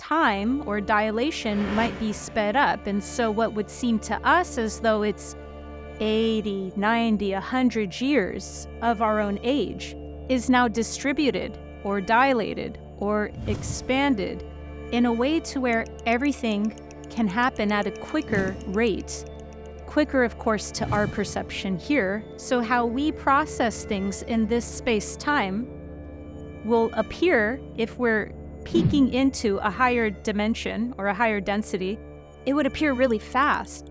time or dilation might be sped up. And so what would seem to us as though it's 80, 90, 100 years of our own age is now distributed or dilated or expanded in a way to where everything can happen at a quicker rate. Quicker, of course, to our perception here. So how we process things in this space-time will appear, if we're peeking into a higher dimension or a higher density, it would appear really fast.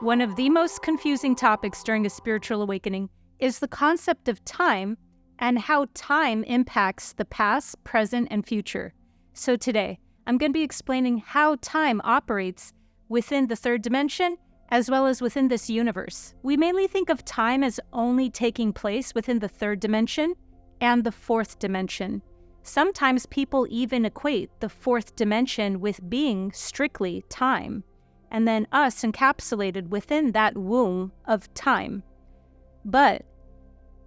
One of the most confusing topics during a spiritual awakening is the concept of time and how time impacts the past, present, and future. So today, I'm going to be explaining how time operates within the third dimension as well as within this universe. We mainly think of time as only taking place within the third dimension and the fourth dimension. Sometimes people even equate the fourth dimension with being strictly time, and then us encapsulated within that womb of time. But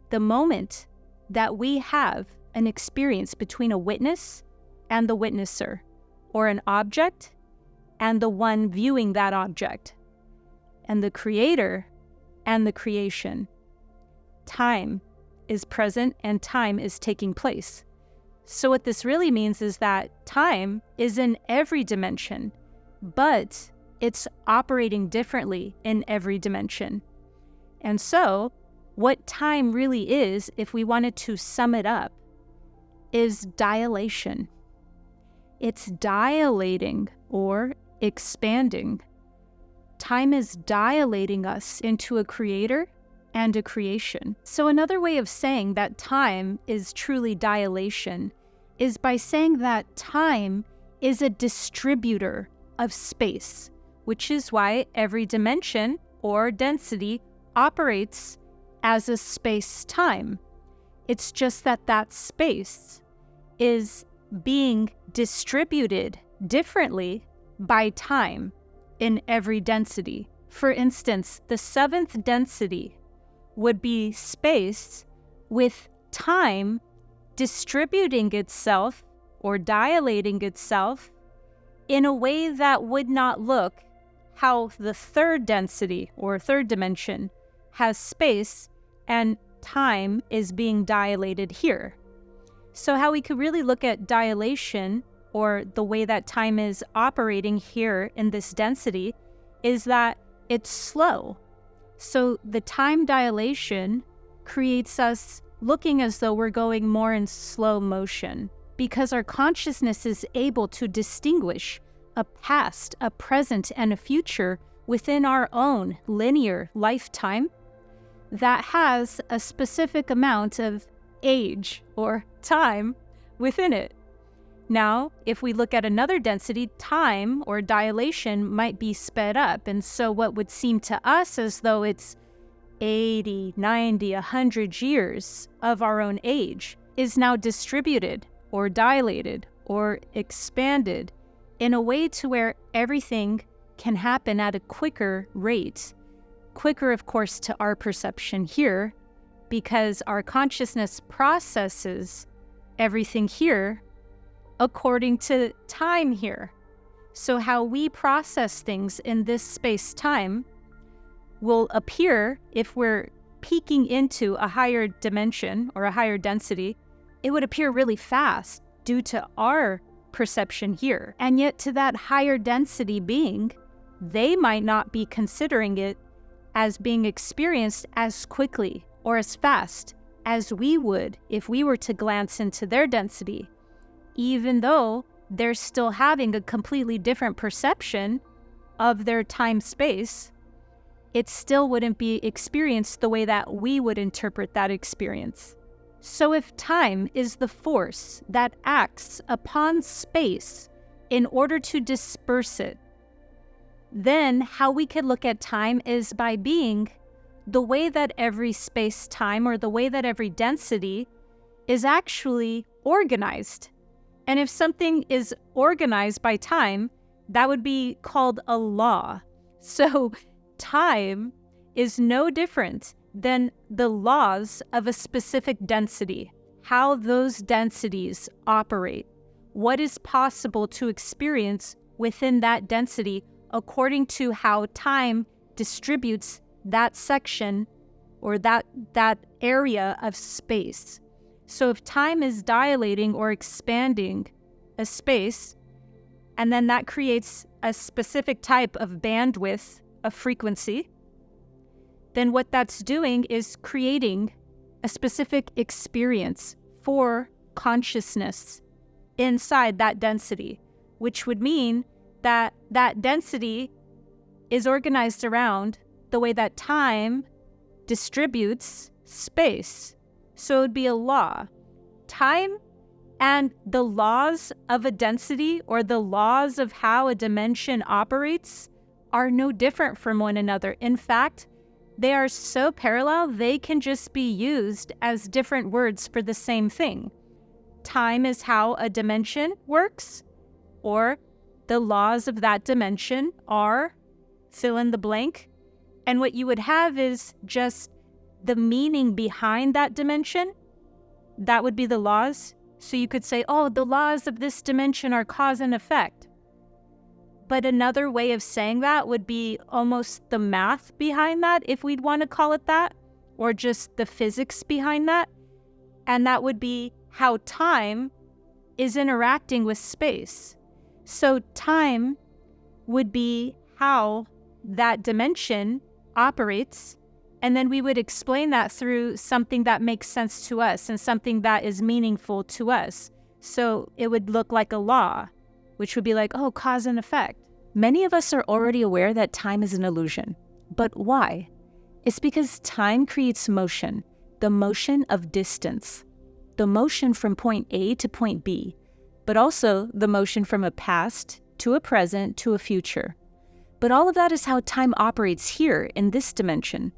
the moment that we have an experience between a witness and the witnesser, or an object and the one viewing that object, and the creator and the creation, time is present and time is taking place. So what this really means is that time is in every dimension, but it's operating differently in every dimension. And so, what time really is, if we wanted to sum it up, is dilation. It's dilating or expanding. Time is dilating us into a creator and a creation. So another way of saying that time is truly dilation is by saying that time is a distributor of space, which is why every dimension or density operates as a space-time. It's just that that space is being distributed differently by time in every density. For instance, the seventh density would be space with time distributing itself or dilating itself in a way that would not look how the third density or third dimension has space and time is being dilated here. So how we could really look at dilation, or the way that time is operating here in this density, is that it's slow. So the time dilation creates us looking as though we're going more in slow motion, because our consciousness is able to distinguish a past, a present, and a future within our own linear lifetime that has a specific amount of age or time within it. Now, if we look at another density, time or dilation might be sped up, and so what would seem to us as though it's 80, 90, 100 years of our own age is now distributed or dilated or expanded in a way to where everything can happen at a quicker rate. Quicker, of course, to our perception here, because our consciousness processes everything here according to time here. So how we process things in this space-time will appear, if we're peeking into a higher dimension or a higher density, it would appear really fast due to our perception here. And yet to that higher density being, they might not be considering it as being experienced as quickly or as fast as we would if we were to glance into their density, even though they're still having a completely different perception of their time-space. It still wouldn't be experienced the way that we would interpret that experience. So if time is the force that acts upon space in order to disperse it, then how we could look at time is by being the way that every space-time or the way that every density is actually organized. And if something is organized by time, that would be called a law. So time is no different than the laws of a specific density, how those densities operate, what is possible to experience within that density according to how time distributes that section or that area of space. So if time is dilating or expanding a space, and then that creates a specific type of bandwidth of frequency, then what that's doing is creating a specific experience for consciousness inside that density, which would mean that that density is organized around the way that time distributes space. So it would be a law. Time and the laws of a density or the laws of how a dimension operates are no different from one another. In fact, they are so parallel, they can just be used as different words for the same thing. Time is how a dimension works, or the laws of that dimension are fill in the blank. And what you would have is just the meaning behind that dimension. That would be the laws. So you could say, oh, the laws of this dimension are cause and effect. But another way of saying that would be almost the math behind that, if we'd want to call it that, or just the physics behind that. And that would be how time is interacting with space. So time would be how that dimension operates, and then we would explain that through something that makes sense to us and something that is meaningful to us. So it would look like a law, which would be like, oh, cause and effect. Many of us are already aware that time is an illusion. But why? It's because time creates motion, the motion of distance, the motion from point A to point B, but also the motion from a past to a present to a future. But all of that is how time operates here in this dimension.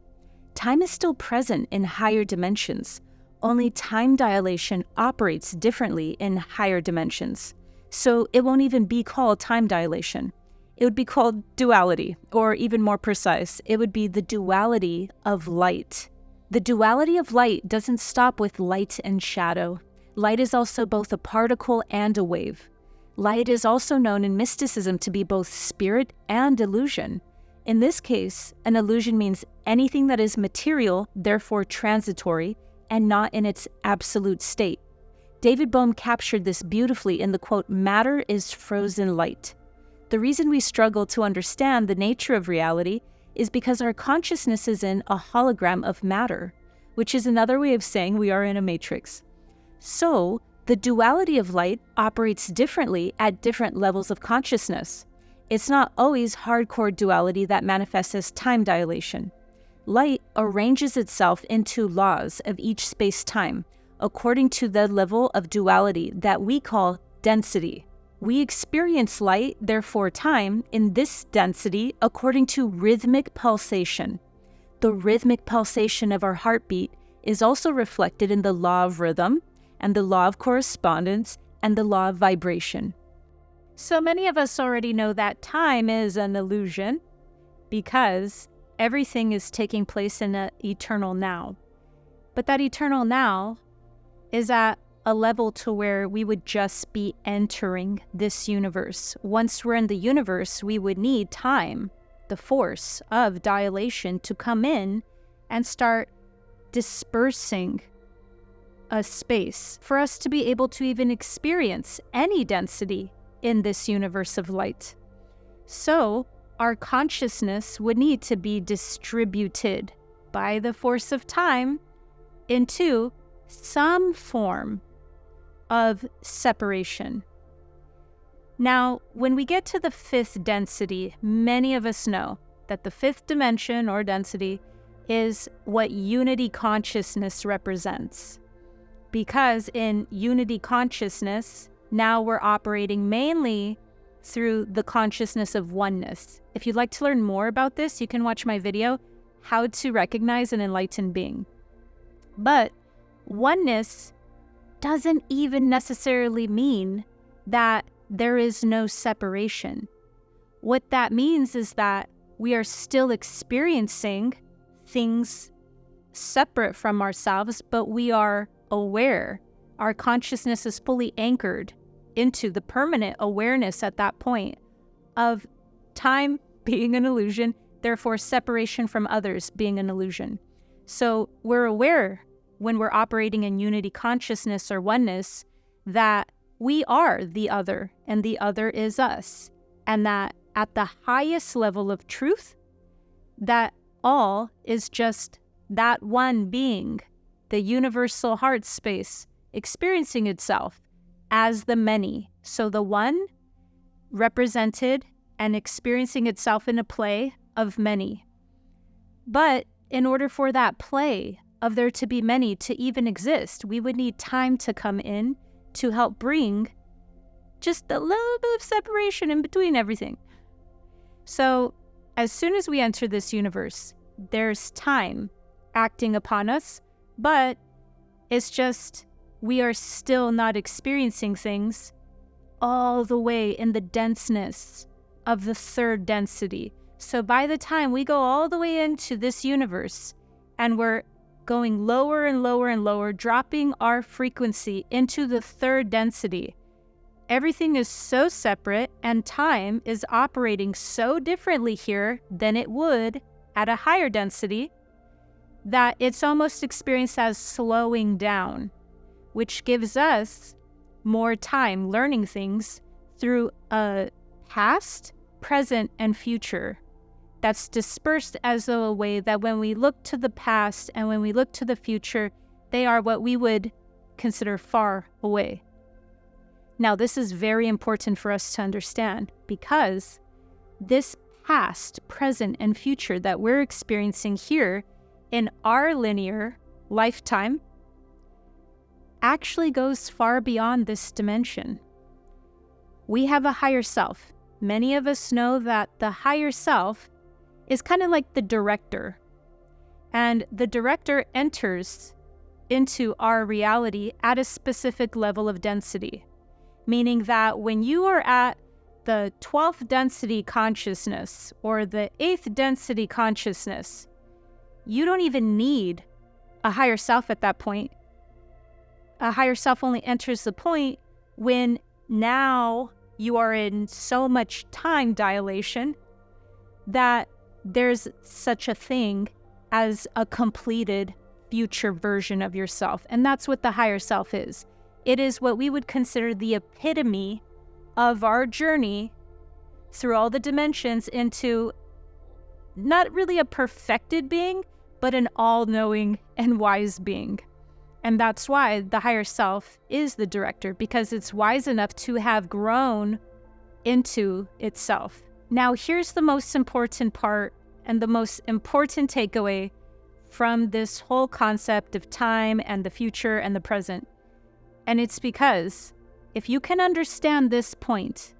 Time is still present in higher dimensions, only time dilation operates differently in higher dimensions. So it won't even be called time dilation. It would be called duality, or even more precise, it would be the duality of light. The duality of light doesn't stop with light and shadow. Light is also both a particle and a wave. Light is also known in mysticism to be both spirit and illusion. In this case, an illusion means anything that is material, therefore transitory, and not in its absolute state. David Bohm captured this beautifully in the quote, "Matter is frozen light." The reason we struggle to understand the nature of reality is because our consciousness is in a hologram of matter, which is another way of saying we are in a matrix. So, the duality of light operates differently at different levels of consciousness. It's not always hardcore duality that manifests as time dilation. Light arranges itself into laws of each space-time, according to the level of duality that we call density. We experience light, therefore time, in this density according to rhythmic pulsation. The rhythmic pulsation of our heartbeat is also reflected in the law of rhythm, and the law of correspondence, and the law of vibration. So many of us already know that time is an illusion because everything is taking place in an eternal now. But that eternal now is at a level to where we would just be entering this universe. Once we're in the universe, we would need time, the force of dilation, to come in and start dispersing a space for us to be able to even experience any density in this universe of light. So our consciousness would need to be distributed by the force of time into some form of separation. Now, when we get to the fifth density, many of us know that the fifth dimension or density is what unity consciousness represents. Because in unity consciousness, now we're operating mainly through the consciousness of oneness. If you'd like to learn more about this, you can watch my video, How to Recognize an Enlightened Being. But oneness doesn't even necessarily mean that there is no separation. What that means is that we are still experiencing things separate from ourselves, but we are aware. Our consciousness is fully anchored into the permanent awareness at that point of time being an illusion, therefore separation from others being an illusion. So we're aware when we're operating in unity consciousness or oneness that we are the other and the other is us. And that at the highest level of truth, that all is just that one being, the universal heart space, experiencing itself as the many. So the one represented and experiencing itself in a play of many. But in order for that play of there to be many to even exist, we would need time to come in to help bring just a little bit of separation in between everything. So as soon as we enter this universe, there's time acting upon us, but it's just we are still not experiencing things all the way in the denseness of the third density. So by the time we go all the way into this universe and we're going lower and lower and lower, dropping our frequency into the third density, everything is so separate and time is operating so differently here than it would at a higher density that it's almost experienced as slowing down, which gives us more time learning things through a past, present, and future that's dispersed as though a way that when we look to the past and when we look to the future, they are what we would consider far away. Now, this is very important for us to understand because this past, present, and future that we're experiencing here in our linear lifetime actually goes far beyond this dimension. We have a higher self. Many of us know that the higher self is kind of like the director. And the director enters into our reality at a specific level of density. Meaning that when you are at the 12th density consciousness or the 8th density consciousness, you don't even need a higher self at that point. A higher self only enters the point when now you are in so much time dilation that there's such a thing as a completed future version of yourself. And that's what the higher self is. It is what we would consider the epitome of our journey through all the dimensions into not really a perfected being, but an all-knowing and wise being. And that's why the higher self is the director, because it's wise enough to have grown into itself. Now, here's the most important part and the most important takeaway from this whole concept of time and the future and the present. And it's because if you can understand this point,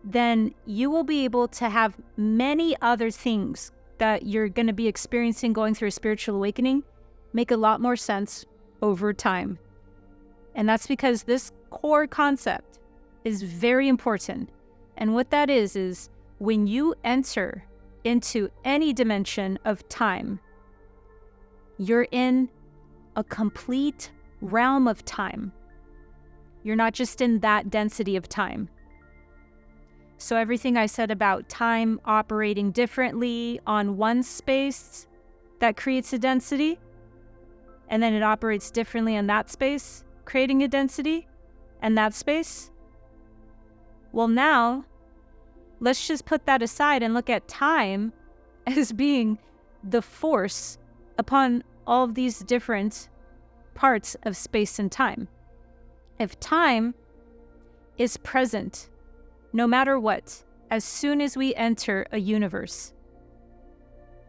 then you will be able to have many other things that you're going to be experiencing going through a spiritual awakening make a lot more sense over time. And that's because this core concept is very important. And what that is when you enter into any dimension of time, you're in a complete realm of time. You're not just in that density of time. So everything I said about time operating differently on one space, that creates a density, and then it operates differently in that space, creating a density, and that space. Well, now, let's just put that aside and look at time as being the force upon all of these different parts of space and time. If time is present, no matter what, as soon as we enter a universe.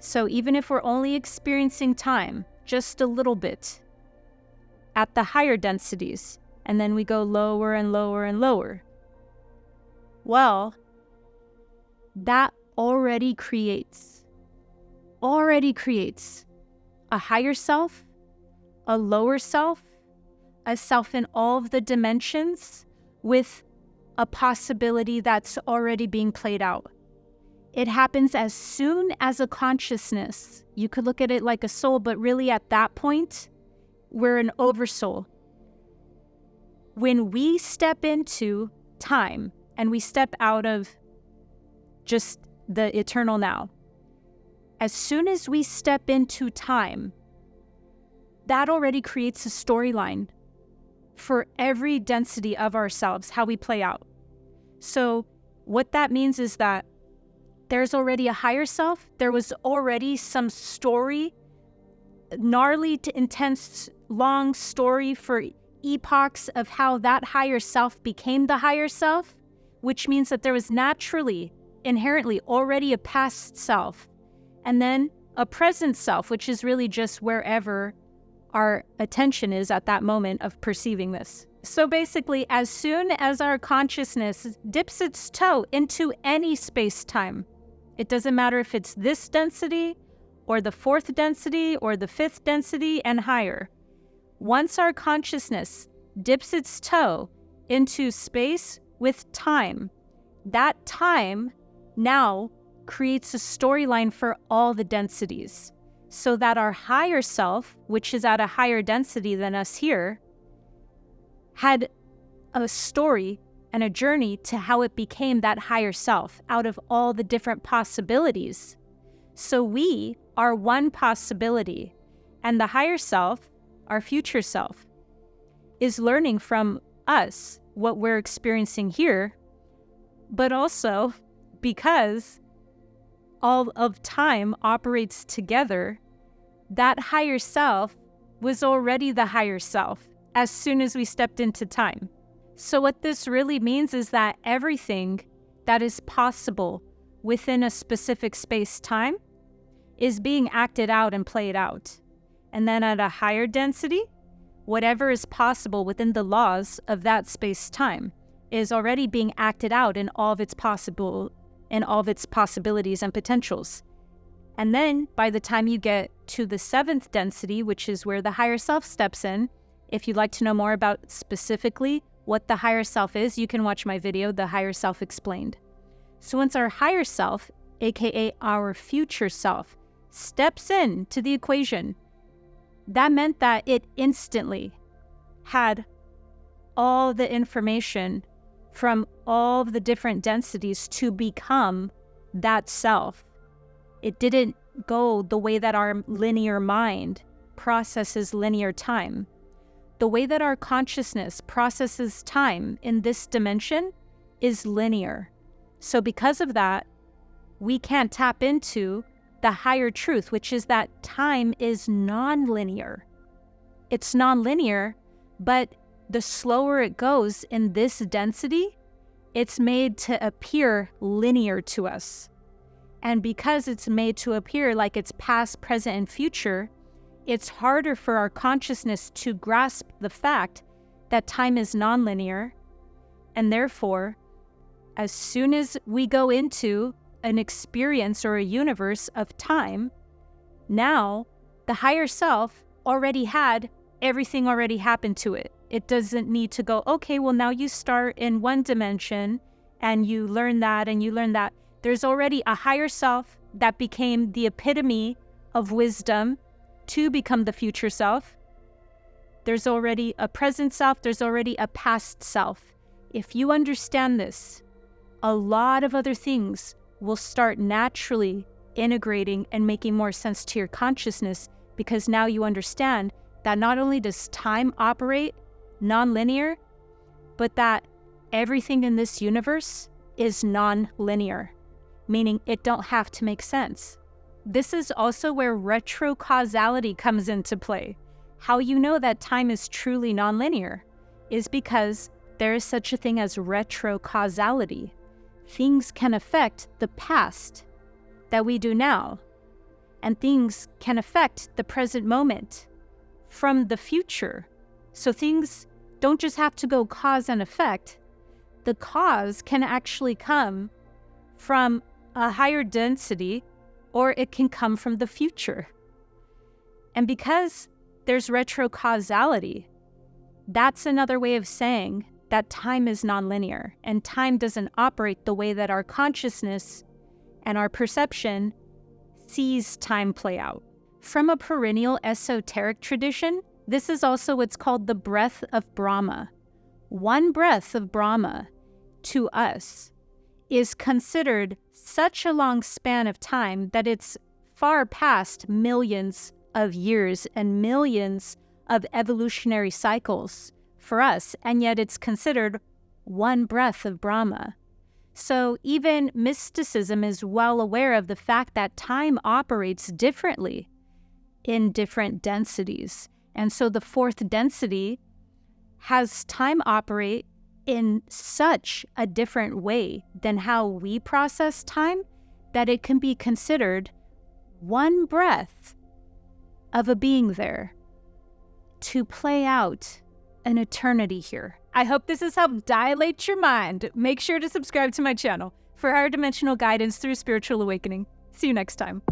So even if we're only experiencing time just a little bit at the higher densities, and then we go lower and lower and lower, well, that already creates a higher self, a lower self, a self in all of the dimensions with a possibility that's already being played out. It happens as soon as a consciousness. You could look at it like a soul, but really at that point, we're an oversoul. When we step into time and we step out of just the eternal now, as soon as we step into time, that already creates a storyline for every density of ourselves, how we play out. So what that means is that there's already a higher self. There was already some story, gnarly to intense, long story for epochs of how that higher self became the higher self, which means that there was naturally, inherently already a past self, and then a present self, which is really just wherever our attention is at that moment of perceiving this. So basically, as soon as our consciousness dips its toe into any space-time, it doesn't matter if it's this density or the fourth density or the fifth density and higher. Once our consciousness dips its toe into space with time, that time now creates a storyline for all the densities, so that our higher self, which is at a higher density than us here, had a story and a journey to how it became that higher self out of all the different possibilities. So we are one possibility, and the higher self, our future self, is learning from us what we're experiencing here, but also because all of time operates together, that higher self was already the higher self as soon as we stepped into time. So what this really means is that everything that is possible within a specific space-time is being acted out and played out. And then at a higher density, whatever is possible within the laws of that space-time is already being acted out in all of its possibilities and potentials. And then by the time you get to the seventh density, which is where the higher self steps in, if you'd like to know more about specifically what the higher self is, you can watch my video, The Higher Self Explained. So once our higher self, aka our future self, steps into the equation, that meant that it instantly had all the information from all of the different densities to become that self. It didn't go the way that our linear mind processes linear time. The way that our consciousness processes time in this dimension is linear. So because of that, we can't tap into the higher truth, which is that time is non-linear. It's non-linear, but the slower it goes in this density, it's made to appear linear to us. And because it's made to appear like it's past, present, and future, it's harder for our consciousness to grasp the fact that time is nonlinear. And therefore, as soon as we go into an experience or a universe of time, now the higher self already had everything already happened to it. It doesn't need to go, okay, well now you start in one dimension and you learn that and you learn that. There's already a higher self that became the epitome of wisdom to become the future self. There's already a present self. There's already a past self. If you understand this, a lot of other things will start naturally integrating and making more sense to your consciousness, because now you understand that not only does time operate non-linear, but that everything in this universe is non-linear, meaning it don't have to make sense. This is also where retrocausality comes into play. How you know that time is truly non-linear is because there is such a thing as retrocausality. Things can affect the past that we do now, and things can affect the present moment from the future. So things don't just have to go cause and effect. The cause can actually come from a higher density, or it can come from the future. And because there's retrocausality, that's another way of saying that time is nonlinear, and time doesn't operate the way that our consciousness and our perception sees time play out. From a perennial esoteric tradition, this is also what's called the Breath of Brahma. One breath of Brahma to us is considered such a long span of time that it's far past millions of years and millions of evolutionary cycles for us, and yet it's considered one breath of Brahma. So even mysticism is well aware of the fact that time operates differently in different densities. And so the fourth density has time operate in such a different way than how we process time that it can be considered one breath of a being there to play out an eternity here. I hope this has helped dilate your mind. Make sure to subscribe to my channel for higher dimensional guidance through spiritual awakening. See you next time.